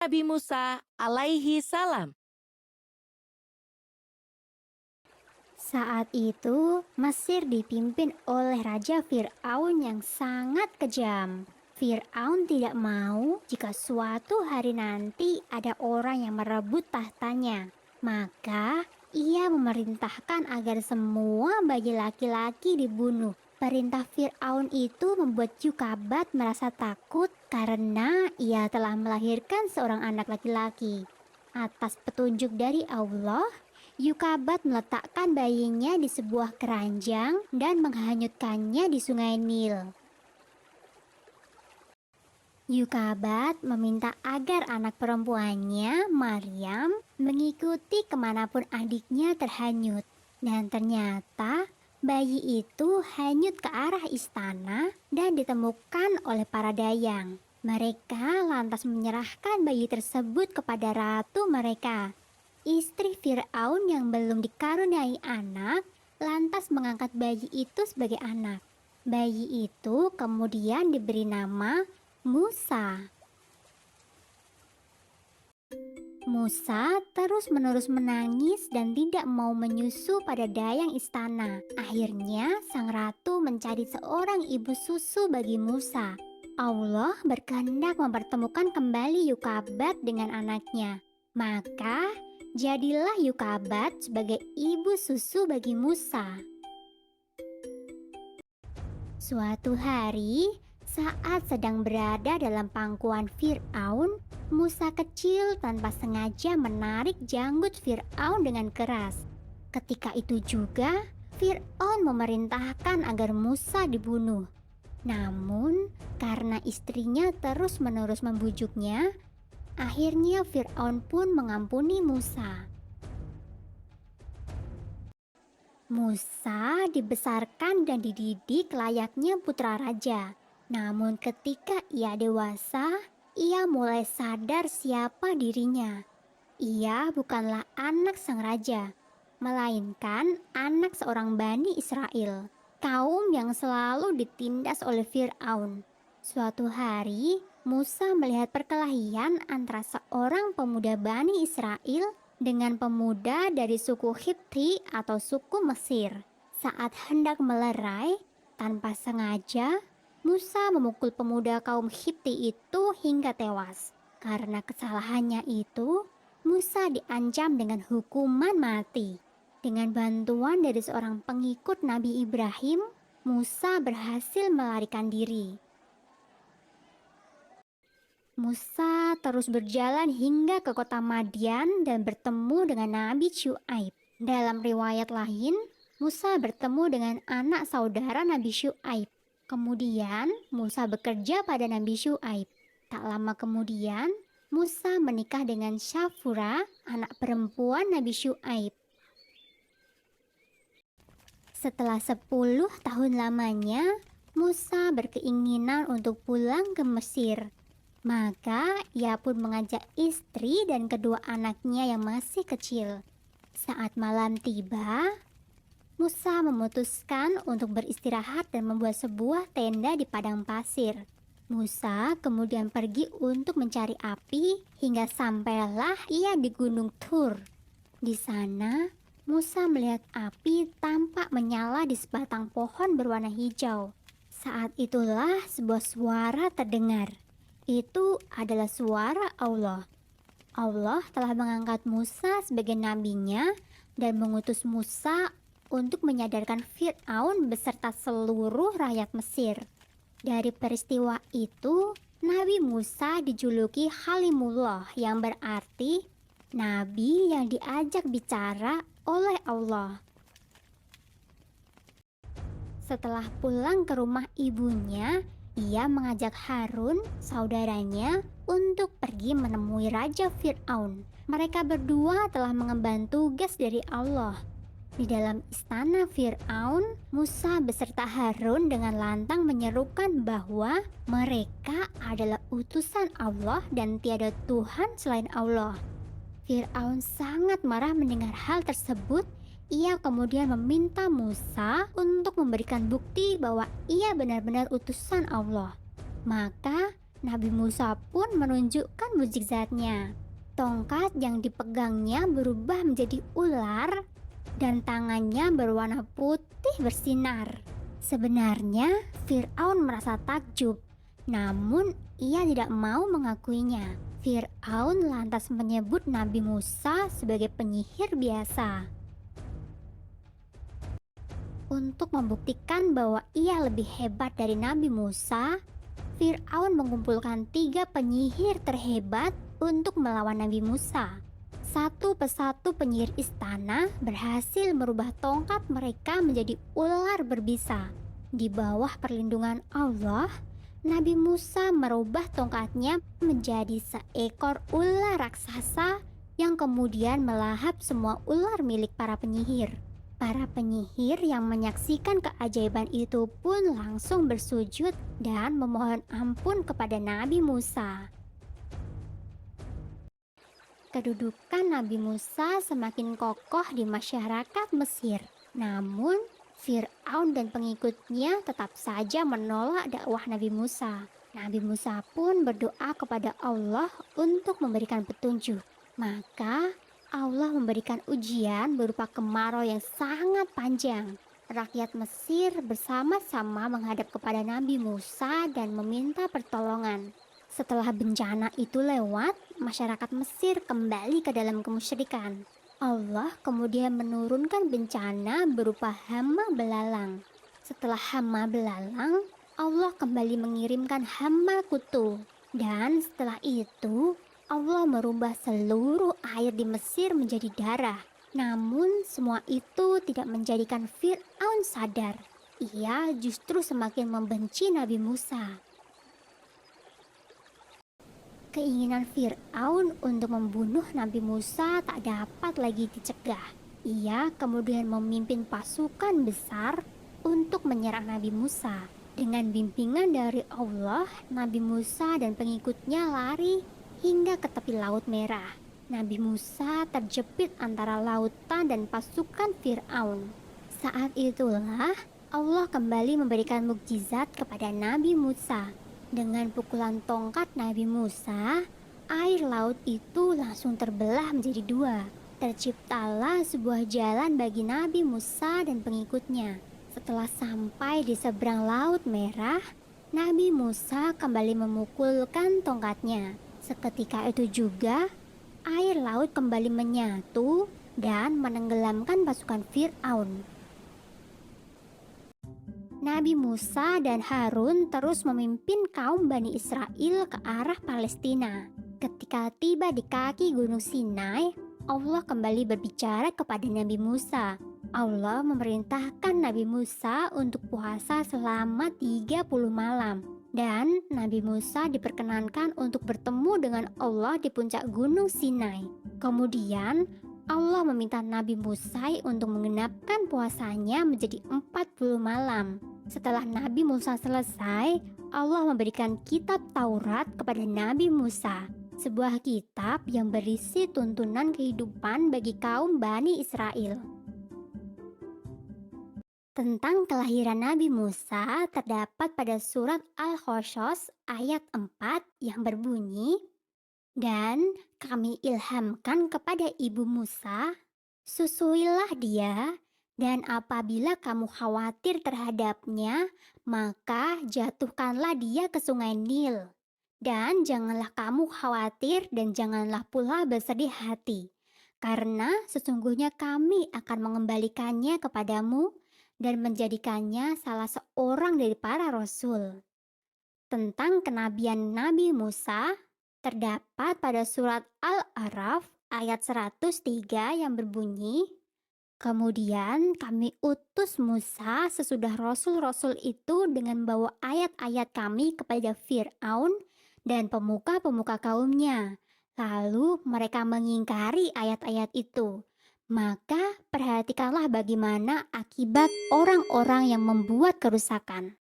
Nabi Musa alaihi salam. Saat itu, Mesir dipimpin oleh Raja Fir'aun yang sangat kejam. Fir'aun tidak mau jika suatu hari nanti ada orang yang merebut tahtanya. Maka, ia memerintahkan agar semua bayi laki-laki dibunuh. Perintah Fir'aun itu membuat Yukabat merasa takut karena ia telah melahirkan seorang anak laki-laki. Atas petunjuk dari Allah, Yukabat meletakkan bayinya di sebuah keranjang dan menghanyutkannya di sungai Nil. Yukabat meminta agar anak perempuannya, Maryam, mengikuti kemanapun adiknya terhanyut. Dan ternyata bayi itu hanyut ke arah istana dan ditemukan oleh para dayang. Mereka lantas menyerahkan bayi tersebut kepada ratu mereka. Istri Fir'aun yang belum dikaruniai anak lantas mengangkat bayi itu sebagai anak. Bayi itu kemudian diberi nama Musa. Musa terus-menerus menangis dan tidak mau menyusu pada dayang istana. Akhirnya sang ratu mencari seorang ibu susu bagi Musa. Allah berkehendak mempertemukan kembali Yukabat dengan anaknya. Maka jadilah Yukabat sebagai ibu susu bagi Musa. Suatu hari, saat sedang berada dalam pangkuan Fir'aun, Musa kecil tanpa sengaja menarik janggut Fir'aun dengan keras. Ketika itu juga, Fir'aun memerintahkan agar Musa dibunuh. Namun, karena istrinya terus-menerus membujuknya, akhirnya Fir'aun pun mengampuni Musa. Musa dibesarkan dan dididik layaknya putra raja. Namun ketika ia dewasa, ia mulai sadar siapa dirinya. Ia bukanlah anak sang raja, melainkan anak seorang Bani Israel, kaum yang selalu ditindas oleh Fir'aun. Suatu hari, Musa melihat perkelahian antara seorang pemuda Bani Israel dengan pemuda dari suku Hipti atau suku Mesir. Saat hendak melerai, tanpa sengaja, Musa memukul pemuda kaum Hipti itu hingga tewas. Karena kesalahannya itu, Musa diancam dengan hukuman mati. Dengan bantuan dari seorang pengikut Nabi Ibrahim, Musa berhasil melarikan diri. Musa terus berjalan hingga ke kota Madian dan bertemu dengan Nabi Syuaib. Dalam riwayat lain, Musa bertemu dengan anak saudara Nabi Syuaib. Kemudian, Musa bekerja pada Nabi Syuaib. Tak lama kemudian, Musa menikah dengan Syafura, anak perempuan Nabi Syuaib. Setelah 10 tahun lamanya, Musa berkeinginan untuk pulang ke Mesir. Maka ia pun mengajak istri dan kedua anaknya yang masih kecil. Saat malam tiba, Musa memutuskan untuk beristirahat dan membuat sebuah tenda di padang pasir. Musa kemudian pergi untuk mencari api hingga sampailah ia di Gunung Tur. Di sana, Musa melihat api tampak menyala di sebatang pohon berwarna hijau. Saat itulah sebuah suara terdengar. Itu adalah suara Allah. Allah telah mengangkat Musa sebagai nabinya dan mengutus Musa untuk menyadarkan Fir'aun beserta seluruh rakyat Mesir. Dari peristiwa itu, Nabi Musa dijuluki Halimullah yang berarti nabi yang diajak bicara oleh Allah. Setelah pulang ke rumah ibunya, ia mengajak Harun, saudaranya, untuk pergi menemui Raja Fir'aun. Mereka berdua telah mengemban tugas dari Allah. Di dalam istana Fir'aun, Musa beserta Harun dengan lantang menyerukan bahwa mereka adalah utusan Allah dan tiada Tuhan selain Allah. Fir'aun sangat marah mendengar hal tersebut. Ia kemudian meminta Musa untuk memberikan bukti bahwa ia benar-benar utusan Allah. Maka Nabi Musa pun menunjukkan mukjizatnya. Tongkat yang dipegangnya berubah menjadi ular dan tangannya berwarna putih bersinar. Sebenarnya Fir'aun merasa takjub, namun ia tidak mau mengakuinya. Fir'aun lantas menyebut Nabi Musa sebagai penyihir biasa. Untuk membuktikan bahwa ia lebih hebat dari Nabi Musa, Fir'aun mengumpulkan 3 penyihir terhebat untuk melawan Nabi Musa. Satu persatu penyihir istana berhasil merubah tongkat mereka menjadi ular berbisa. Di bawah perlindungan Allah, Nabi Musa merubah tongkatnya menjadi seekor ular raksasa yang kemudian melahap semua ular milik para penyihir. Para penyihir yang menyaksikan keajaiban itu pun langsung bersujud dan memohon ampun kepada Nabi Musa. Kedudukan Nabi Musa semakin kokoh di masyarakat Mesir. Namun, Fir'aun dan pengikutnya tetap saja menolak dakwah Nabi Musa. Nabi Musa pun berdoa kepada Allah untuk memberikan petunjuk. Maka, Allah memberikan ujian berupa kemarau yang sangat panjang. Rakyat Mesir bersama-sama menghadap kepada Nabi Musa dan meminta pertolongan. Setelah bencana itu lewat, masyarakat Mesir kembali ke dalam kemusyrikan. Allah kemudian menurunkan bencana berupa hama belalang. Setelah hama belalang, Allah kembali mengirimkan hama kutu. Dan setelah itu, Allah merubah seluruh air di Mesir menjadi darah. Namun semua itu tidak menjadikan Fir'aun sadar. Ia justru semakin membenci Nabi Musa. Keinginan Fir'aun untuk membunuh Nabi Musa tak dapat lagi dicegah. Ia kemudian memimpin pasukan besar untuk menyerang Nabi Musa. Dengan bimbingan dari Allah, Nabi Musa dan pengikutnya lari hingga ke tepi Laut Merah. Nabi Musa terjepit antara lautan dan pasukan Fir'aun. Saat itulah Allah kembali memberikan mukjizat kepada Nabi Musa. Dengan pukulan tongkat Nabi Musa, air laut itu langsung terbelah menjadi 2. Terciptalah sebuah jalan bagi Nabi Musa dan pengikutnya. Setelah sampai di seberang Laut Merah, Nabi Musa kembali memukulkan tongkatnya. Seketika itu juga, air laut kembali menyatu dan menenggelamkan pasukan Fir'aun. Nabi Musa dan Harun terus memimpin kaum Bani Israel ke arah Palestina. Ketika tiba di kaki Gunung Sinai, Allah kembali berbicara kepada Nabi Musa. Allah memerintahkan Nabi Musa untuk puasa selama 30 malam. Dan Nabi Musa diperkenankan untuk bertemu dengan Allah di puncak Gunung Sinai. Kemudian Allah meminta Nabi Musa untuk mengenapkan puasanya menjadi 40 malam. Setelah Nabi Musa selesai, Allah memberikan kitab Taurat kepada Nabi Musa, sebuah kitab yang berisi tuntunan kehidupan bagi kaum Bani Israel. Tentang kelahiran Nabi Musa terdapat pada surat Al-Qasas ayat 4 yang berbunyi, "Dan kami ilhamkan kepada ibu Musa, susuilah dia, dan apabila kamu khawatir terhadapnya, maka jatuhkanlah dia ke sungai Nil. Dan janganlah kamu khawatir dan janganlah pula bersedih hati, karena sesungguhnya kami akan mengembalikannya kepadamu dan menjadikannya salah seorang dari para rasul." Tentang kenabian Nabi Musa terdapat pada surat Al-A'raf ayat 103 yang berbunyi, "Kemudian kami utus Musa sesudah rasul-rasul itu dengan membawa ayat-ayat kami kepada Fir'aun dan pemuka-pemuka kaumnya. Lalu mereka mengingkari ayat-ayat itu. Maka perhatikanlah bagaimana akibat orang-orang yang membuat kerusakan."